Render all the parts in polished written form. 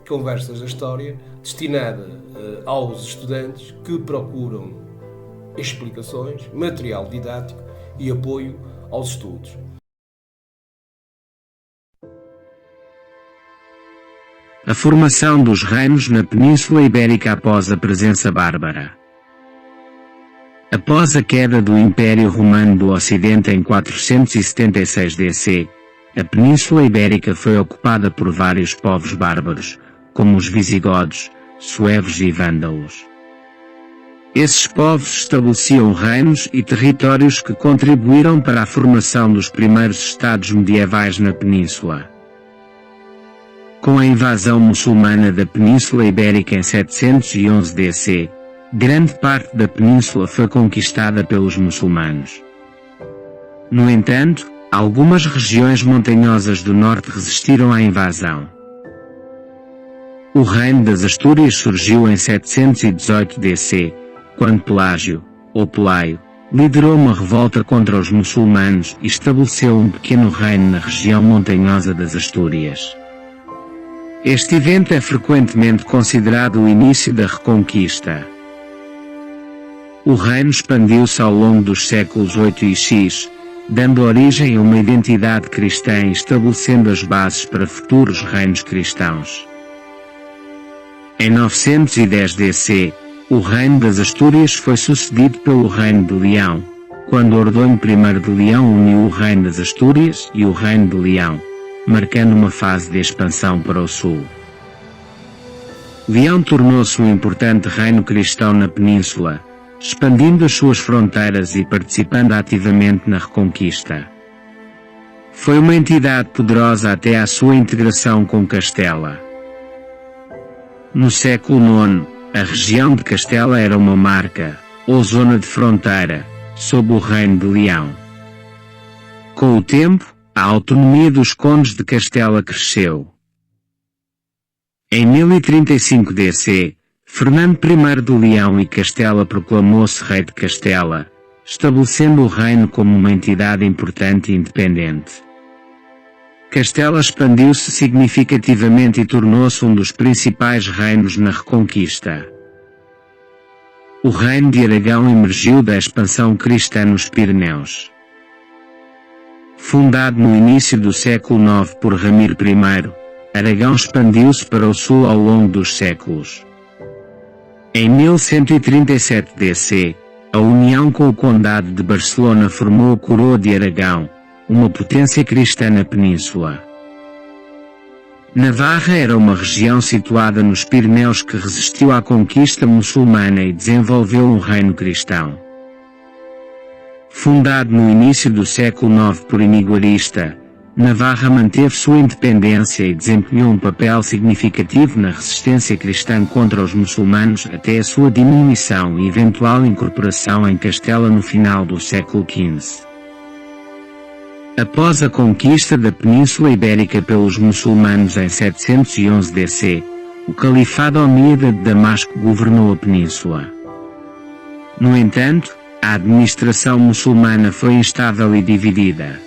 Conversas da História, destinada aos estudantes que procuram explicações, material didático e apoio aos estudos. A formação dos reinos na Península Ibérica após a presença bárbara. Após a queda do Império Romano do Ocidente em 476 DC, a Península Ibérica foi ocupada por vários povos bárbaros, como os visigodos, suevos e vândalos. Esses povos estabeleciam reinos e territórios que contribuíram para a formação dos primeiros estados medievais na península. Com a invasão muçulmana da Península Ibérica em 711 DC, grande parte da península foi conquistada pelos muçulmanos. No entanto, algumas regiões montanhosas do norte resistiram à invasão. O reino das Astúrias surgiu em 718 DC, quando Pelágio, ou Pelaio, liderou uma revolta contra os muçulmanos e estabeleceu um pequeno reino na região montanhosa das Astúrias. Este evento é frequentemente considerado o início da Reconquista. O reino expandiu-se ao longo dos séculos 8 e X, dando origem a uma identidade cristã e estabelecendo as bases para futuros reinos cristãos. Em 910 DC, o reino das Astúrias foi sucedido pelo reino de Leão, quando Ordonho I de Leão uniu o reino das Astúrias e o reino de Leão, marcando uma fase de expansão para o sul. Leão tornou-se um importante reino cristão na península, expandindo as suas fronteiras e participando ativamente na Reconquista. Foi uma entidade poderosa até à sua integração com Castela. No século IX, a região de Castela era uma marca, ou zona de fronteira, sob o reino de Leão. Com o tempo, a autonomia dos condes de Castela cresceu. Em 1035 DC, Fernando I de Leão e Castela proclamou-se rei de Castela, estabelecendo o reino como uma entidade importante e independente. Castela expandiu-se significativamente e tornou-se um dos principais reinos na Reconquista. O reino de Aragão emergiu da expansão cristã nos Pirineus. Fundado no início do século IX por Ramiro I, Aragão expandiu-se para o sul ao longo dos séculos. Em 1137 DC, a união com o Condado de Barcelona formou a Coroa de Aragão, uma potência cristã na península. Navarra era uma região situada nos Pirineus que resistiu à conquista muçulmana e desenvolveu um reino cristão. Fundado no início do século IX por Iniguarista, Navarra manteve sua independência e desempenhou um papel significativo na resistência cristã contra os muçulmanos até a sua diminuição e eventual incorporação em Castela no final do século XV. Após a conquista da Península Ibérica pelos muçulmanos em 711 DC, o Califado Omíada de Damasco governou a península. No entanto, a administração muçulmana foi instável e dividida.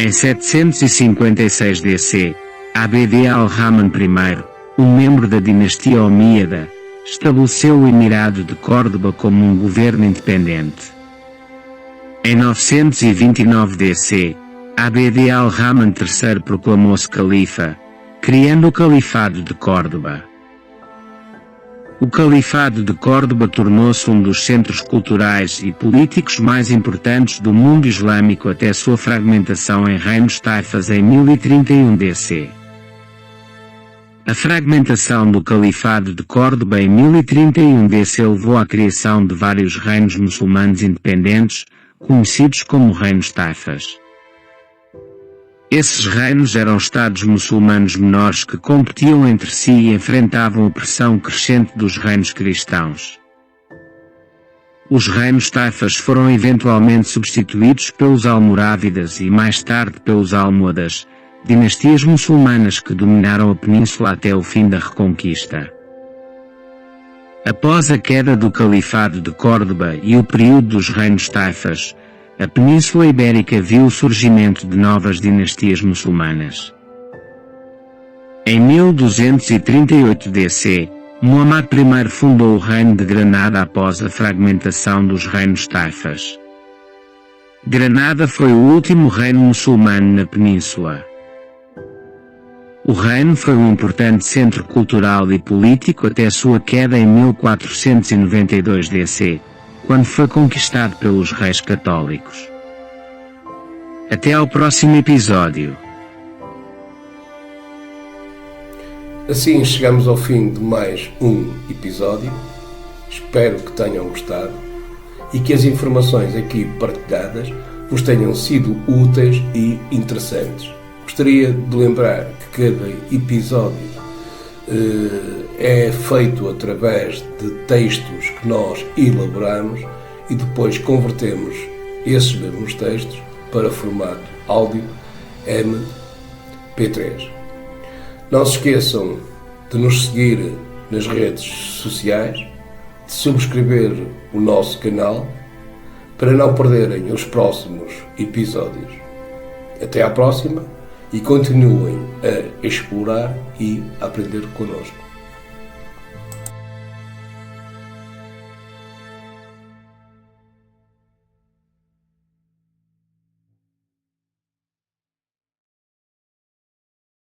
Em 756 DC, Abd al-Rahman I, um membro da dinastia Omíada, estabeleceu o Emirado de Córdoba como um governo independente. Em 929 DC, Abd al-Rahman III proclamou-se califa, criando o Califado de Córdoba. O Califado de Córdoba tornou-se um dos centros culturais e políticos mais importantes do mundo islâmico até sua fragmentação em reinos taifas em 1031 DC. A fragmentação do Califado de Córdoba em 1031 DC levou à criação de vários reinos muçulmanos independentes, conhecidos como reinos taifas. Esses reinos eram estados muçulmanos menores que competiam entre si e enfrentavam a pressão crescente dos reinos cristãos. Os reinos taifas foram eventualmente substituídos pelos almorávidas e mais tarde pelos almohadas, dinastias muçulmanas que dominaram a península até o fim da Reconquista. Após a queda do Califado de Córdoba e o período dos reinos taifas, a Península Ibérica viu o surgimento de novas dinastias muçulmanas. Em 1238 DC, Muhammad I fundou o Reino de Granada após a fragmentação dos reinos taifas. Granada foi o último reino muçulmano na península. O reino foi um importante centro cultural e político até sua queda em 1492 DC, quando foi conquistado pelos reis católicos. Até ao próximo episódio. Assim chegamos ao fim de mais um episódio. Espero que tenham gostado e que as informações aqui partilhadas vos tenham sido úteis e interessantes. Gostaria de lembrar que cada episódio é feito através de textos que nós elaboramos e depois convertemos esses mesmos textos para formato áudio MP3. Não se esqueçam de nos seguir nas redes sociais, de subscrever o nosso canal para não perderem os próximos episódios. Até à próxima e continuem a explorar e a aprender connosco.